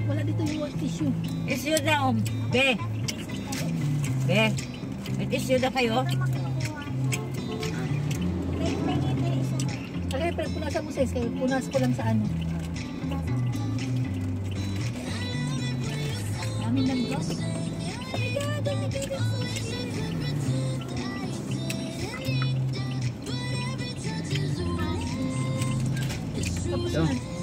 Wala dito yung tissue. Tissue na, Be. Be. May tissue na kayo? Okay, pero punasan mo sis. Punas ko lang sa ano. Dami ng gas. Oh my God, oh my God. Tapos Ito. yan.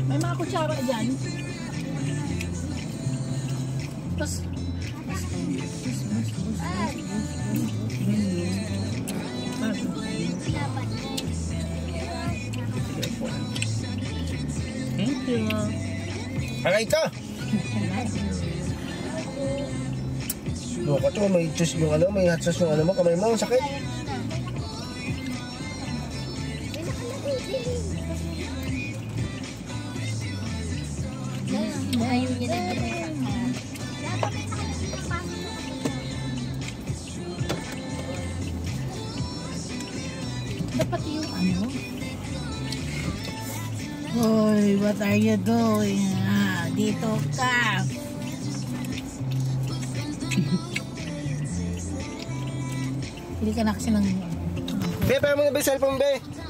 May mga kutsara dyan. Tapos, Thank you. Aray ka! Loka to, may juice yung ano, may hot sauce yung ano mo, kamay mo, ang sakit. ayaw niya na dapat yung ano. Hoy, what are you doing? Ah, dito ka. Hindi ka na kasi ng... Be, pera mo na ba yung cellphone, be?